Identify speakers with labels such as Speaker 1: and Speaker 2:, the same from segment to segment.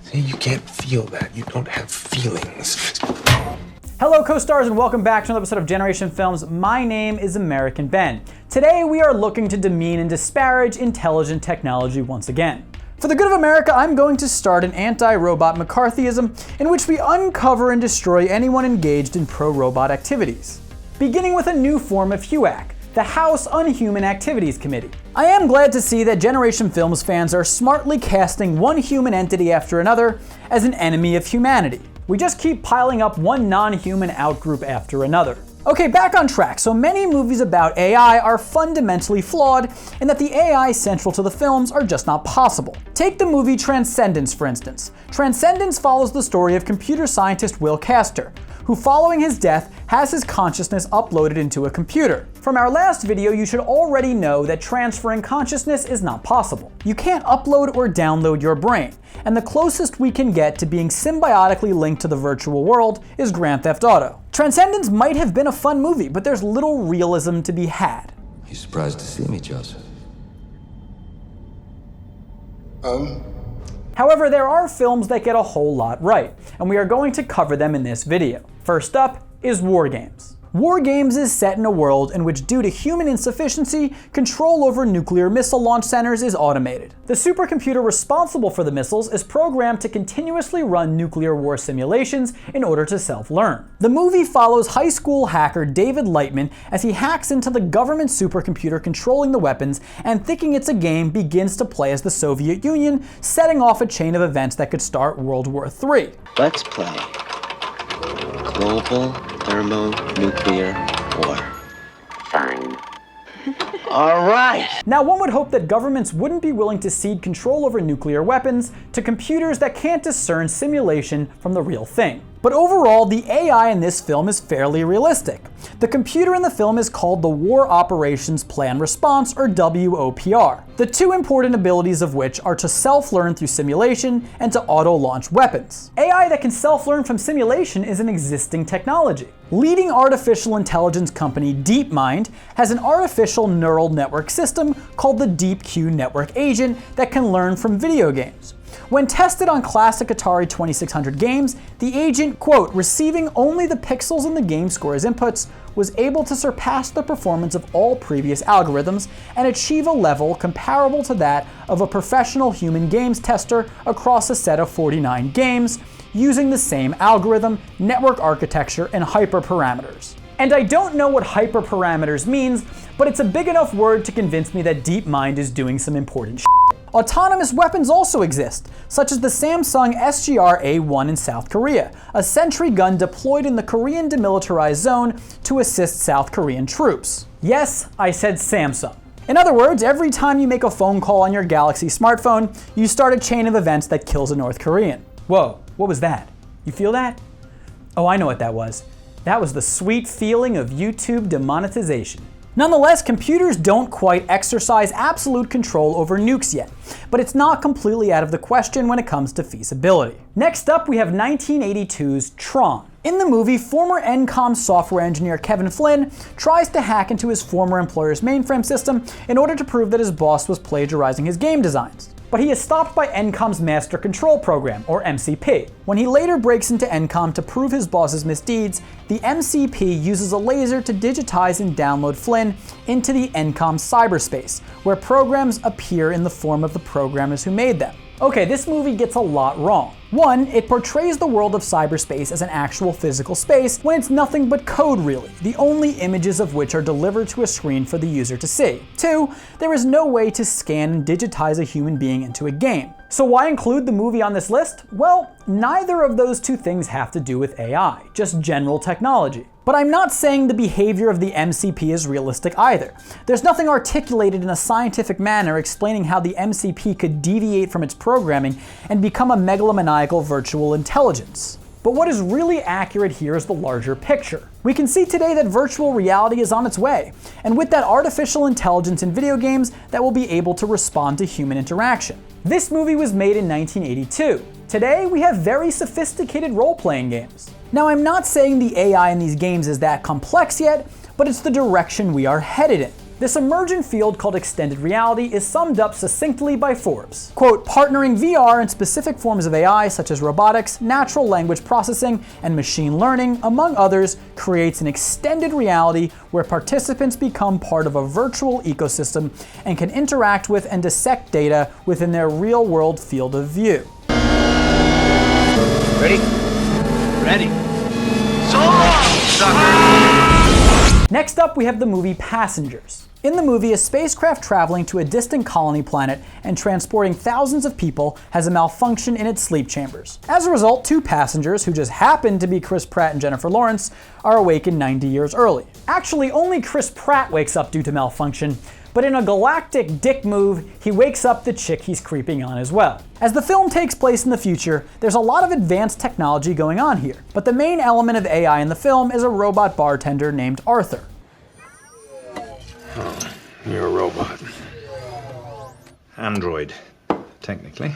Speaker 1: See, you can't feel that. You don't have feelings.
Speaker 2: Hello co-stars and welcome back to another episode of Generation Films. My name is American Ben. Today we are looking to demean and disparage intelligent technology once again. For the good of America, I'm going to start an anti-robot McCarthyism in which we uncover and destroy anyone engaged in pro-robot activities. Beginning with a new form of HUAC, the House Unhuman Activities Committee. I am glad to see that Generation Films fans are smartly casting one human entity after another as an enemy of humanity. We just keep piling up one non-human outgroup after another. Okay, back on track. So many movies about AI are fundamentally flawed in that the AI central to the films are just not possible. Take the movie Transcendence, for instance. Transcendence follows the story of computer scientist Will Castor, who following his death has his consciousness uploaded into a computer. From our last video, you should already know that transferring consciousness is not possible. You can't upload or download your brain, and the closest we can get to being symbiotically linked to the virtual world is Grand Theft Auto. Transcendence might have been a fun movie, but there's little realism to be had.
Speaker 3: You surprised to see me, Joseph?
Speaker 2: However, there are films that get a whole lot right, and we are going to cover them in this video. First up is Wargames. Wargames is set in a world in which, due to human insufficiency, control over nuclear missile launch centers is automated. The supercomputer responsible for the missiles is programmed to continuously run nuclear war simulations in order to self-learn. The movie follows high school hacker David Lightman as he hacks into the government supercomputer controlling the weapons and, thinking it's a game, begins to play as the Soviet Union, setting off a chain of events that could start World War III.
Speaker 4: Let's play Global Thermonuclear War. Fine. All right.
Speaker 2: Now, one would hope that governments wouldn't be willing to cede control over nuclear weapons to computers that can't discern simulation from the real thing. But overall, the AI in this film is fairly realistic. The computer in the film is called the War Operations Plan Response, or WOPR, the two important abilities of which are to self-learn through simulation and to auto-launch weapons. AI that can self-learn from simulation is an existing technology. Leading artificial intelligence company DeepMind has an artificial neural network system called the DeepQ Network Agent that can learn from video games. When tested on classic Atari 2600 games, the agent, quote, receiving only the pixels in the game score as inputs, was able to surpass the performance of all previous algorithms and achieve a level comparable to that of a professional human games tester across a set of 49 games, using the same algorithm, network architecture, and hyperparameters. And I don't know what hyperparameters means, but it's a big enough word to convince me that DeepMind is doing some important shit. Autonomous weapons also exist, such as the Samsung SGR-A1 in South Korea, a sentry gun deployed in the Korean demilitarized zone to assist South Korean troops. Yes, I said Samsung. In other words, every time you make a phone call on your Galaxy smartphone, you start a chain of events that kills a North Korean. Whoa, what was that? You feel that? Oh, I know what that was. That was the sweet feeling of YouTube demonetization. Nonetheless, computers don't quite exercise absolute control over nukes yet, but it's not completely out of the question when it comes to feasibility. Next up, we have 1982's Tron. In the movie, former ENCOM software engineer Kevin Flynn tries to hack into his former employer's mainframe system in order to prove that his boss was plagiarizing his game designs. But he is stopped by ENCOM's Master Control Program, or MCP. When he later breaks into ENCOM to prove his boss's misdeeds, the MCP uses a laser to digitize and download Flynn into the ENCOM cyberspace, where programs appear in the form of the programmers who made them. Okay, this movie gets a lot wrong. One, it portrays the world of cyberspace as an actual physical space when it's nothing but code really, the only images of which are delivered to a screen for the user to see. Two, there is no way to scan and digitize a human being into a game. So why include the movie on this list? Well, neither of those two things have to do with AI, just general technology. But I'm not saying the behavior of the MCP is realistic either. There's nothing articulated in a scientific manner explaining how the MCP could deviate from its programming and become a megalomaniacal virtual intelligence. But what is really accurate here is the larger picture. We can see today that virtual reality is on its way, and with that artificial intelligence in video games that will be able to respond to human interaction. This movie was made in 1982. Today, we have very sophisticated role-playing games. Now, I'm not saying the AI in these games is that complex yet, but it's the direction we are headed in. This emergent field called extended reality is summed up succinctly by Forbes. Quote, partnering VR and specific forms of AI such as robotics, natural language processing, and machine learning, among others, creates an extended reality where participants become part of a virtual ecosystem and can interact with and dissect data within their real-world field of view.
Speaker 1: Ready?
Speaker 4: Ready. So long, sucker!
Speaker 2: Next up, we have the movie Passengers. In the movie, a spacecraft traveling to a distant colony planet and transporting thousands of people has a malfunction in its sleep chambers. As a result, 2 passengers, who just happen to be Chris Pratt and Jennifer Lawrence, are awakened 90 years early. Actually, only Chris Pratt wakes up due to malfunction, but in a galactic dick move, he wakes up the chick he's creeping on as well. As the film takes place in the future, there's a lot of advanced technology going on here, but the main element of AI in the film is a robot bartender named Arthur.
Speaker 1: Oh, you're a robot.
Speaker 5: Android, technically.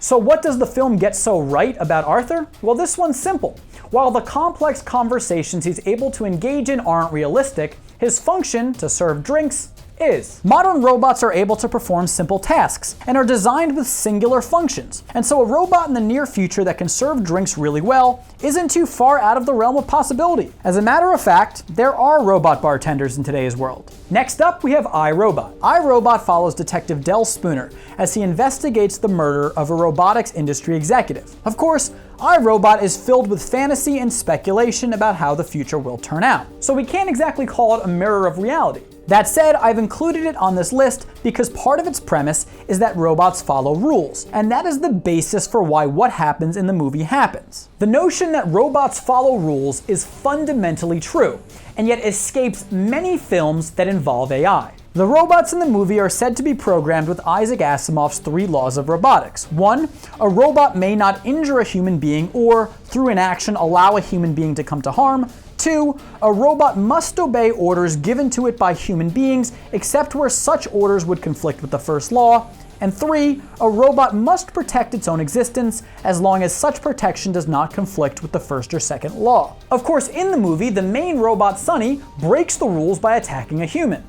Speaker 2: So what does the film get so right about Arthur? Well, this one's simple. While the complex conversations he's able to engage in aren't realistic, his function, to serve drinks, is. Modern robots are able to perform simple tasks and are designed with singular functions. And so a robot in the near future that can serve drinks really well isn't too far out of the realm of possibility. As a matter of fact, there are robot bartenders in today's world. Next up, we have iRobot. iRobot follows Detective Del Spooner as he investigates the murder of a robotics industry executive. Of course, iRobot is filled with fantasy and speculation about how the future will turn out, so we can't exactly call it a mirror of reality. That said, I've included it on this list because part of its premise is that robots follow rules, and that is the basis for why what happens in the movie happens. The notion that robots follow rules is fundamentally true, and yet escapes many films that involve AI. The robots in the movie are said to be programmed with Isaac Asimov's 3 laws of robotics. 1, a robot may not injure a human being or, through inaction, allow a human being to come to harm. 2, a robot must obey orders given to it by human beings, except where such orders would conflict with the first law. And 3, a robot must protect its own existence as long as such protection does not conflict with the first or second law. Of course, in the movie, the main robot, Sonny, breaks the rules by attacking a human.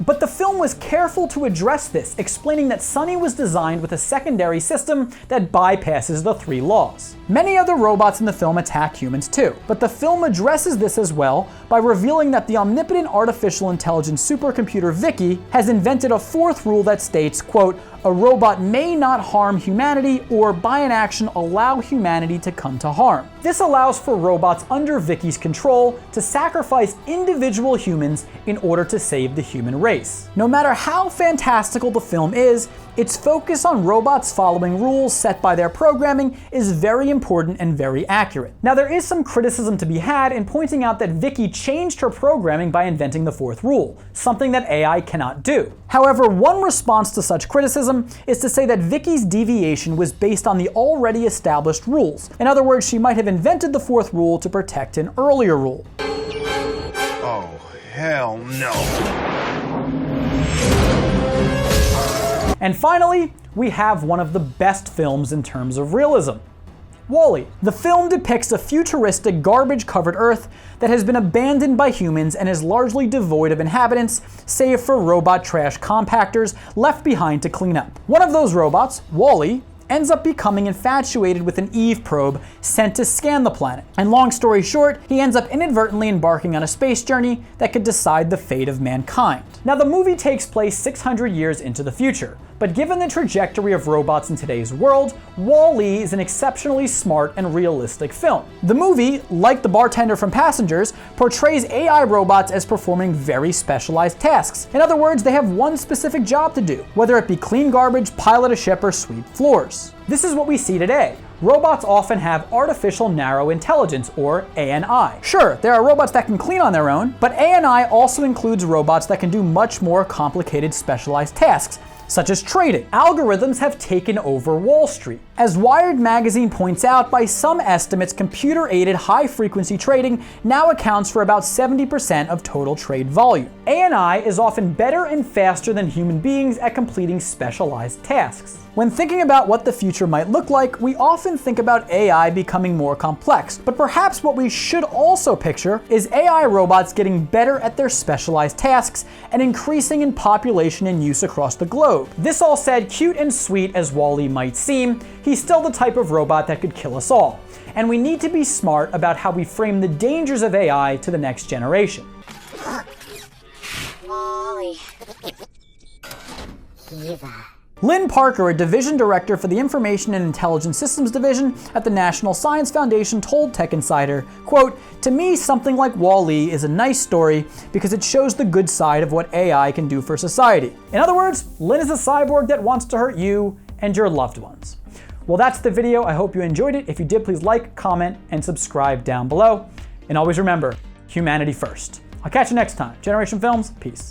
Speaker 2: But the film was careful to address this, explaining that Sonny was designed with a secondary system that bypasses the 3 laws. Many other robots in the film attack humans too, but the film addresses this as well by revealing that the omnipotent artificial intelligence supercomputer Vicky has invented a 4th rule that states, quote, a robot may not harm humanity or by inaction allow humanity to come to harm. This allows for robots under Vicky's control to sacrifice individual humans in order to save the human race. No matter how fantastical the film is, its focus on robots following rules set by their programming is very important and very accurate. Now, there is some criticism to be had in pointing out that Vicky changed her programming by inventing the 4th rule, something that AI cannot do. However, one response to such criticism is to say that Vicky's deviation was based on the already established rules. In other words, she might have invented the 4th rule to protect an earlier rule.
Speaker 6: Oh, hell no.
Speaker 2: And finally, we have one of the best films in terms of realism. Wally. The film depicts a futuristic, garbage-covered Earth that has been abandoned by humans and is largely devoid of inhabitants, save for robot trash compactors left behind to clean up. One of those robots, Wally, ends up becoming infatuated with an Eve probe sent to scan the planet. And long story short, he ends up inadvertently embarking on a space journey that could decide the fate of mankind. Now, the movie takes place 600 years into the future, but given the trajectory of robots in today's world, Wall-E is an exceptionally smart and realistic film. The movie, like The Bartender from Passengers, portrays AI robots as performing very specialized tasks. In other words, they have one specific job to do, whether it be clean garbage, pilot a ship, or sweep floors. This is what we see today. Robots often have artificial narrow intelligence, or ANI. Sure, there are robots that can clean on their own, but ANI also includes robots that can do much more complicated specialized tasks, such as trading. Algorithms have taken over Wall Street. As Wired magazine points out, by some estimates, computer-aided high-frequency trading now accounts for about 70% of total trade volume. AI is often better and faster than human beings at completing specialized tasks. When thinking about what the future might look like, we often think about AI becoming more complex, but perhaps what we should also picture is AI robots getting better at their specialized tasks and increasing in population and use across the globe. This all said, cute and sweet as Wally might seem, he's still the type of robot that could kill us all. And we need to be smart about how we frame the dangers of AI to the next generation.
Speaker 7: Wally. Eva.
Speaker 2: Lynn Parker, a division director for the Information and Intelligence Systems Division at the National Science Foundation, told Tech Insider, quote, "To me, something like Wall-E is a nice story because it shows the good side of what AI can do for society." In other words, Lynn is a cyborg that wants to hurt you and your loved ones. Well, that's the video. I hope you enjoyed it. If you did, please like, comment, and subscribe down below. And always remember, humanity first. I'll catch you next time. Generation Films, peace.